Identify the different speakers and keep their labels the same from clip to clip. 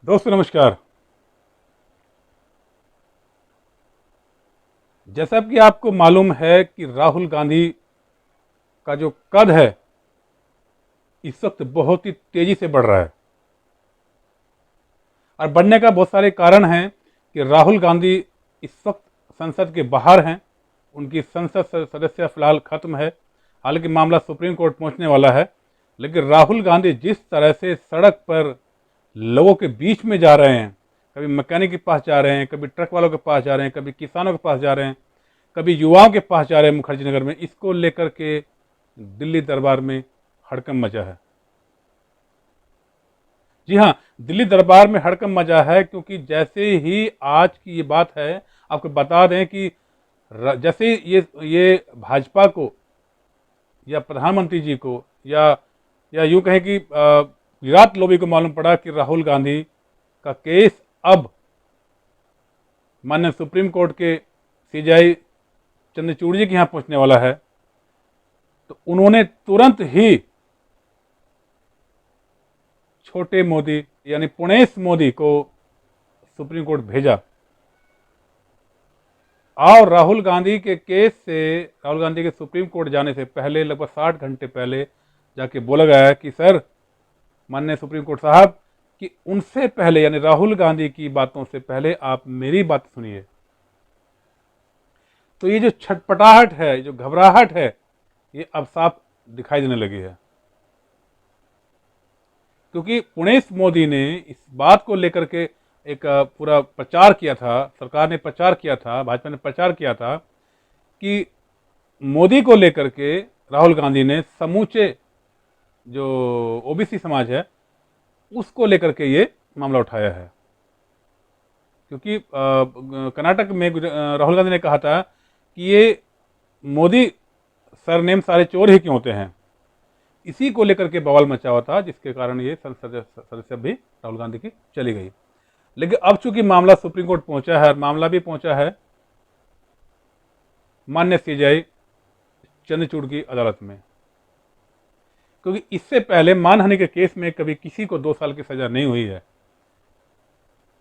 Speaker 1: दोस्तों नमस्कार। जैसा कि आपको मालूम है कि राहुल गांधी का जो कद है इस वक्त बहुत ही तेजी से बढ़ रहा है और बढ़ने का बहुत सारे कारण हैं कि राहुल गांधी इस वक्त संसद के बाहर हैं। उनकी संसद सदस्य फिलहाल खत्म है। हालांकि मामला सुप्रीम कोर्ट पहुंचने वाला है, लेकिन राहुल गांधी जिस तरह से सड़क पर लोगों के बीच में जा रहे हैं, कभी मैकेनिक के पास जा रहे हैं, कभी ट्रक वालों के पास जा रहे हैं, कभी किसानों के पास जा रहे हैं, कभी युवाओं के पास जा रहे हैं मुखर्जी नगर में, इसको लेकर के दिल्ली दरबार में हड़कंप मचा है। जी हाँ, दिल्ली दरबार में हड़कंप मचा है क्योंकि जैसे ही आज की ये बात है, आपको बता दें कि जैसे ये भाजपा को या प्रधानमंत्री जी को या यूं कहें कि विराट लोबी को मालूम पड़ा कि राहुल गांधी का केस अब माननीय सुप्रीम कोर्ट के सीजेआई चंद्रचूड़ जी के यहाँ पहुंचने वाला है, तो उन्होंने तुरंत ही छोटे मोदी यानी पुणेश मोदी को सुप्रीम कोर्ट भेजा और राहुल गांधी के केस से राहुल गांधी के सुप्रीम कोर्ट जाने से पहले लगभग 60 घंटे पहले जाके बोला गया है कि सर, माननीय सुप्रीम कोर्ट साहब, कि उनसे पहले यानी राहुल गांधी की बातों से पहले आप मेरी बात सुनिए। तो ये जो छटपटाहट है, जो घबराहट है, ये अब साफ दिखाई देने लगी है क्योंकि पुणेश मोदी ने इस बात को लेकर के एक पूरा प्रचार किया था, सरकार ने प्रचार किया था, भाजपा ने प्रचार किया था कि मोदी को लेकर के राहुल गांधी ने समूचे जो ओबीसी समाज है उसको लेकर के ये मामला उठाया है। क्योंकि कर्नाटक में राहुल गांधी ने कहा था कि ये मोदी सरनेम सारे चोर ही क्यों होते हैं, इसी को लेकर के बवाल मचा हुआ था, जिसके कारण ये संसद सदस्य भी राहुल गांधी की चली गई। लेकिन अब चूंकि मामला सुप्रीम कोर्ट पहुंचा है, मामला भी पहुंचा है मान्य सीजेआई चंद्रचूड़ की अदालत में, क्योंकि इससे पहले मानहानि के केस में कभी किसी को 2 साल की सजा नहीं हुई है।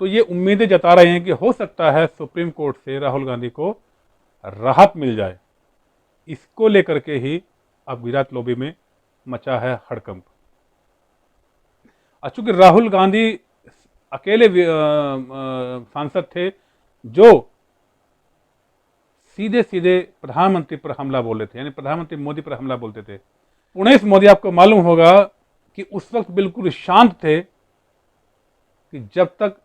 Speaker 1: तो ये उम्मीदें जता रहे हैं कि हो सकता है सुप्रीम कोर्ट से राहुल गांधी को राहत मिल जाए। इसको लेकर के ही अब विराट लोबी में मचा है हड़कंप। चूंकि राहुल गांधी अकेले सांसद थे जो सीधे सीधे प्रधानमंत्री पर हमला बोले थे, यानी प्रधानमंत्री मोदी पर हमला बोलते थे। पुणेश मोदी, आपको मालूम होगा कि उस वक्त बिल्कुल शांत थे कि जब तक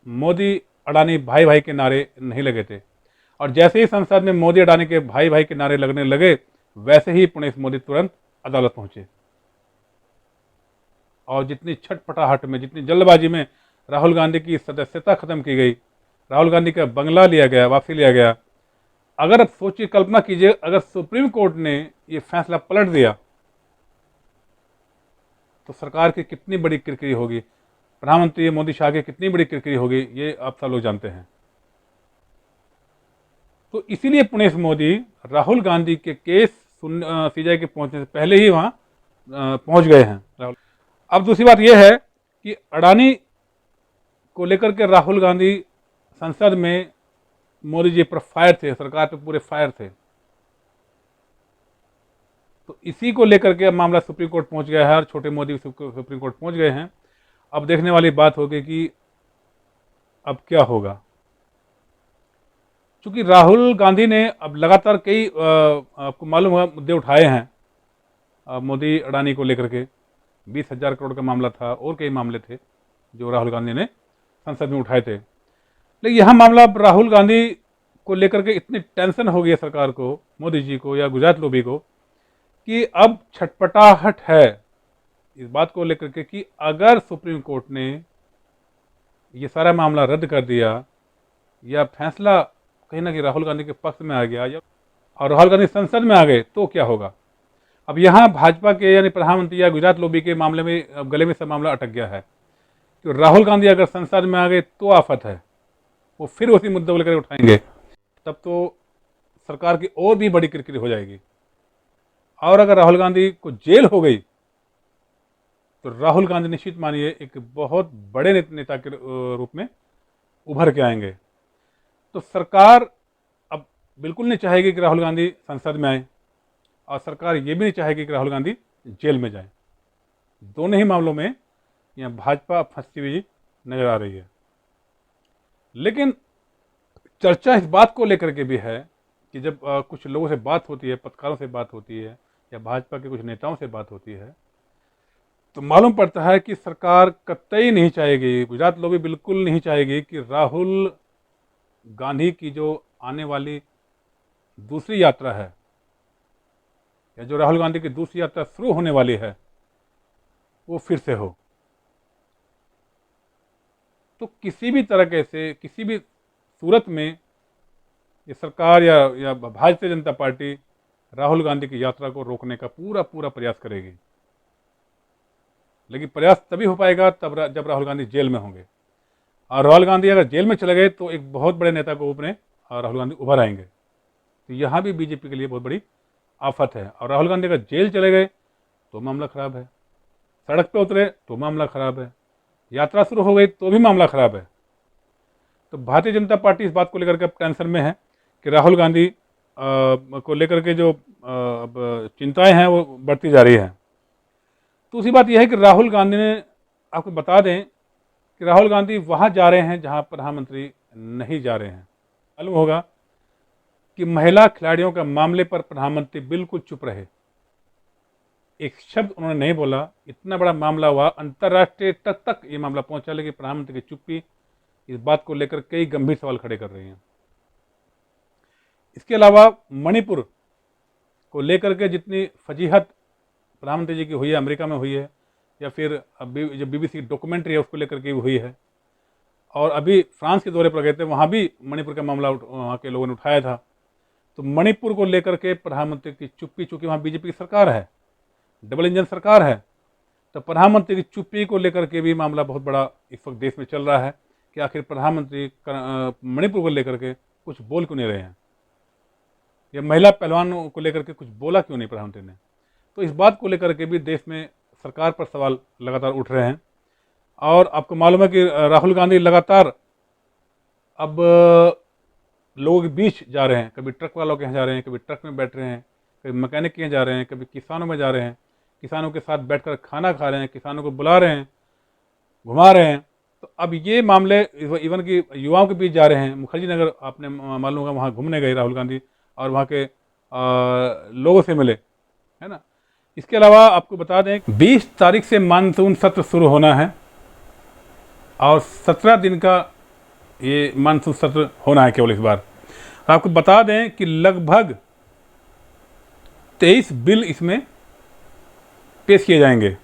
Speaker 1: मोदी अडानी भाई भाई के नारे नहीं लगे थे, और जैसे ही संसद में मोदी अडानी के भाई भाई के नारे लगने लगे, वैसे ही पुणेश मोदी तुरंत अदालत पहुंचे और जितनी छटपटाहट में, जितनी जल्दबाजी में राहुल गांधी की सदस्यता खत्म की गई, राहुल गांधी का बंगला लिया गया, वापसी लिया गया। अगर अब सोचिए, कल्पना कीजिए, अगर सुप्रीम कोर्ट ने यह फैसला पलट दिया तो सरकार की कितनी बड़ी किरकिरी होगी, प्रधानमंत्री मोदी शाह की कितनी बड़ी किरकिरी होगी, ये आप सब लोग जानते हैं। तो इसीलिए पुणेश मोदी राहुल गांधी के केस सीजेआई के पहुंचने से पहले ही वहां पहुंच गए हैं राहुल। अब दूसरी बात यह है कि अडानी को लेकर के राहुल गांधी संसद में मोदी जी पर फायर थे, सरकार पे पूरे फायर थे। तो इसी को लेकर के अब मामला सुप्रीम कोर्ट पहुंच गया है और छोटे मोदी सुप्रीम कोर्ट पहुंच गए हैं। अब देखने वाली बात होगी कि अब क्या होगा, क्योंकि राहुल गांधी ने अब लगातार कई आपको मालूम होगा मुद्दे उठाए हैं मोदी अडानी को लेकर के। 20,000 करोड़ का मामला था और कई मामले थे जो राहुल गांधी ने संसद में उठाए थे। लेकिन यह मामला अब राहुल गांधी को लेकर के इतनी टेंशन हो गई है सरकार को, मोदी जी को या गुजरात लोबी को, कि अब छटपटाहट है इस बात को लेकर के कि अगर सुप्रीम कोर्ट ने ये सारा मामला रद्द कर दिया या फैसला कहीं ना कहीं राहुल गांधी के पक्ष में आ गया और राहुल गांधी संसद में आ गए तो क्या होगा। अब यहाँ भाजपा के यानी प्रधानमंत्री या गुजरात लोबी के मामले में गले में सब मामला अटक गया है कि राहुल गांधी अगर संसद में आ गए तो आफत है, वो फिर उसी मुद्दे को लेकर उठाएंगे, तब तो सरकार की और भी बड़ी किरकिरी हो जाएगी। और अगर राहुल गांधी को जेल हो गई तो राहुल गांधी निश्चित मानिए एक बहुत बड़े नेता के रूप में उभर के आएंगे। तो सरकार अब बिल्कुल नहीं चाहेगी कि राहुल गांधी संसद में आए, और सरकार ये भी नहीं चाहेगी कि राहुल गांधी जेल में जाए। दोनों ही मामलों में यहाँ भाजपा फंसती हुई नजर आ रही है। लेकिन चर्चा इस बात को लेकर के भी है कि जब कुछ लोगों से बात होती है, पत्रकारों से बात होती है, या भाजपा के कुछ नेताओं से बात होती है, तो मालूम पड़ता है कि सरकार कतई नहीं चाहेगी, गुजरात लॉबी बिल्कुल नहीं चाहेगी कि राहुल गांधी की जो आने वाली दूसरी यात्रा है, या जो राहुल गांधी की दूसरी यात्रा शुरू होने वाली है, वो फिर से हो। तो किसी भी तरह से, किसी भी सूरत में ये सरकार या भारतीय जनता पार्टी राहुल गांधी की यात्रा को रोकने का पूरा पूरा प्रयास करेगी। लेकिन प्रयास तभी हो पाएगा जब राहुल गांधी जेल में होंगे, और राहुल गांधी अगर जेल में चले गए तो एक बहुत बड़े नेता को ऊपर राहुल गांधी उभर आएंगे। तो यहाँ भी बीजेपी के लिए बहुत बड़ी आफत है। और राहुल गांधी अगर जेल चले गए तो मामला खराब है, सड़क पे उतरे तो मामला खराब है, यात्रा शुरू हो गई तो भी मामला खराब है। तो भारतीय जनता पार्टी इस बात को लेकर के अब टेंशन में है कि राहुल गांधी को लेकर के जो अब चिंताएं हैं वो बढ़ती जा रही है। दूसरी बात यह है कि राहुल गांधी ने, आपको बता दें कि राहुल गांधी वहाँ जा रहे हैं जहाँ प्रधानमंत्री नहीं जा रहे हैं। मालूम होगा कि महिला खिलाड़ियों के मामले पर प्रधानमंत्री बिल्कुल चुप रहे, एक शब्द उन्होंने नहीं बोला। इतना बड़ा मामला हुआ, अंतर्राष्ट्रीय तक ये मामला पहुंचा, लेकिन प्रधानमंत्री की चुप्पी इस बात को लेकर कई गंभीर सवाल खड़े कर रही हैं। इसके अलावा मणिपुर को लेकर के जितनी फजीहत प्रधानमंत्री जी की हुई है, अमेरिका में हुई है, या फिर जो बीबीसी डॉक्यूमेंट्री है उसको लेकर के भी हुई है, और अभी फ्रांस के दौरे पर गए थे, वहाँ भी मणिपुर का मामला वहाँ के लोगों ने उठाया था। तो मणिपुर को लेकर के प्रधानमंत्री की चुप्पी, चूंकि वहाँ बीजेपी की सरकार है, डबल इंजन सरकार है, तो प्रधानमंत्री की चुप्पी को लेकर के भी मामला बहुत बड़ा इस वक्त देश में चल रहा है कि आखिर प्रधानमंत्री मणिपुर को लेकर के कुछ बोल क्यों नहीं रहे हैं, या महिला पहलवानों को लेकर के कुछ बोला क्यों नहीं प्रधानमंत्री ने। तो इस बात को लेकर के भी देश में सरकार पर सवाल लगातार उठ रहे हैं। और आपको मालूम है कि राहुल गांधी लगातार अब लोगों के बीच जा रहे हैं, कभी ट्रक वालों के यहाँ जा रहे हैं, कभी ट्रक में बैठ रहे हैं, कभी मैकेनिक के यहाँ जा रहे हैं, कभी किसानों में जा रहे हैं, किसानों के साथ बैठकर खाना खा रहे हैं, किसानों को बुला रहे हैं, घुमा रहे हैं। तो अब ये मामले इवन की युवाओं के बीच जा रहे हैं। मुखर्जी नगर आपने मालूम होगा, वहाँ घूमने गए राहुल गांधी और वहाँ के लोगों से मिले, है ना। इसके अलावा आपको बता दें 20 तारीख से मानसून सत्र शुरू होना है, और 17 दिन का ये मानसून सत्र होना है केवल इस बार। आपको बता दें कि लगभग 23 बिल इसमें पेश किए जाएंगे।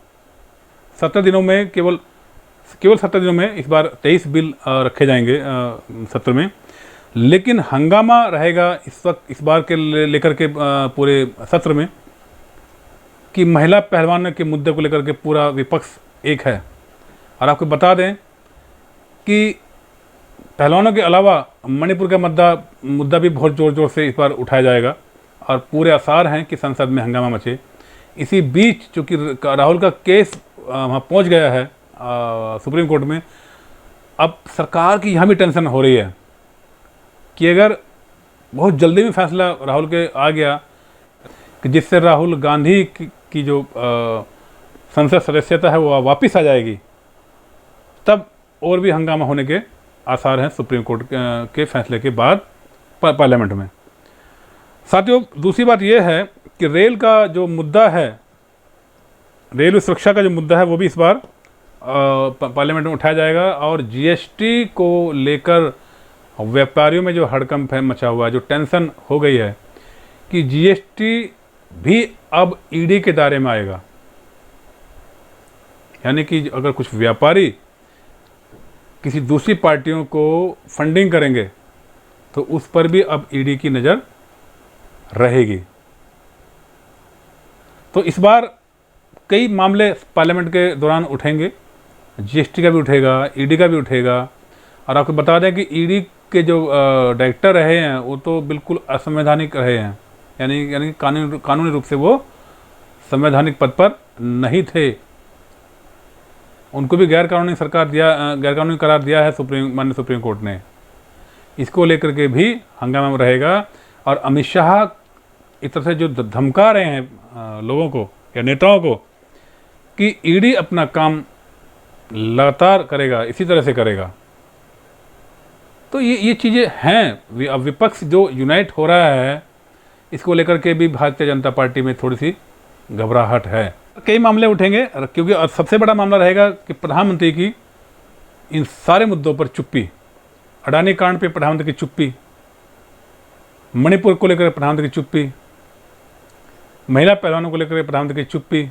Speaker 1: 17 दिनों में केवल 17 दिनों में इस बार 23 बिल रखे जाएंगे सत्र में। लेकिन हंगामा रहेगा इस वक्त इस बार के लेकर के पूरे सत्र में कि महिला पहलवान के मुद्दे को लेकर के पूरा विपक्ष एक है। और आपको बता दें कि पहलवानों के अलावा मणिपुर का मुद्दा भी बहुत ज़ोर ज़ोर से इस बार उठाया जाएगा, और पूरे आसार हैं कि संसद में हंगामा मचे। इसी बीच चूँकि राहुल का केस वहाँ पहुँच गया है सुप्रीम कोर्ट में, अब सरकार की यहाँ भी टेंशन हो रही है कि अगर बहुत जल्दी में फैसला राहुल के आ गया कि जिससे राहुल गांधी की जो संसद सदस्यता है वो वापस आ जाएगी, तब और भी हंगामा होने के आसार हैं सुप्रीम कोर्ट के फैसले के बाद पार्लियामेंट में। साथियों, दूसरी बात यह है कि रेल का जो मुद्दा है, रेलवे सुरक्षा का जो मुद्दा है, वो भी इस बार पार्लियामेंट में उठाया जाएगा। और जीएसटी को लेकर व्यापारियों में जो हड़कंप है मचा हुआ है, जो टेंशन हो गई है कि जीएसटी भी अब ईडी के दायरे में आएगा। यानी कि अगर कुछ व्यापारी किसी दूसरी पार्टियों को फंडिंग करेंगे तो उस पर भी अब ईडी की नज़र रहेगी। तो इस बार कई मामले पार्लियामेंट के दौरान उठेंगे, जीएसटी का भी उठेगा, ईडी का भी उठेगा। और आपको बता दें कि ईडी के जो डायरेक्टर रहे हैं वो तो बिल्कुल असंवैधानिक रहे हैं, यानी कानूनी रूप से वो संवैधानिक पद पर नहीं थे। उनको भी गैर कानूनी करार दिया है माननीय सुप्रीम कोर्ट ने। इसको लेकर के भी हंगामा रहेगा। और अमित शाह इस तरह से जो धमका रहे हैं लोगों को या नेताओं को कि ईडी अपना काम लगातार करेगा, इसी तरह से करेगा, तो ये चीज़ें हैं। अब विपक्ष जो यूनाइट हो रहा है, इसको लेकर के भी भारतीय जनता पार्टी में थोड़ी सी घबराहट है। कई मामले उठेंगे, क्योंकि सबसे बड़ा मामला रहेगा कि प्रधानमंत्री की इन सारे मुद्दों पर चुप्पी। अडानी कांड पे प्रधानमंत्री की चुप्पी, मणिपुर को लेकर प्रधानमंत्री की चुप्पी, महिला पहलवानों को लेकर प्रधानमंत्री की चुप्पी,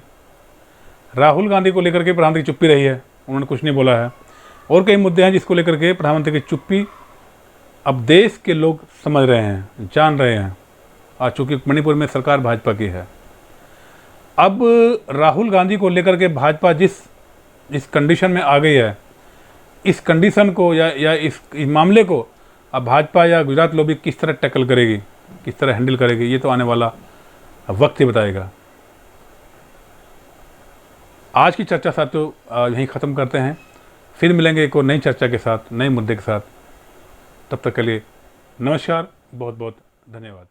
Speaker 1: राहुल गांधी को लेकर के प्रधानमंत्री की चुप्पी रही है, उन्होंने कुछ नहीं बोला है। और कई मुद्दे हैं जिसको लेकर के प्रधानमंत्री की चुप्पी अब देश के लोग समझ रहे हैं, जान रहे हैं। आज चूंकि मणिपुर में सरकार भाजपा की है, अब राहुल गांधी को लेकर के भाजपा जिस कंडीशन में आ गई है, इस कंडीशन को या इस मामले को अब भाजपा या गुजरात लॉबी किस तरह टैकल करेगी, किस तरह हैंडल करेगी, ये तो आने वाला वक्त ही बताएगा। आज की चर्चा साथियों यहीं ख़त्म करते हैं। फिर मिलेंगे एक और नई चर्चा के साथ, नए मुद्दे के साथ। तब तक के लिए नमस्कार, बहुत बहुत धन्यवाद।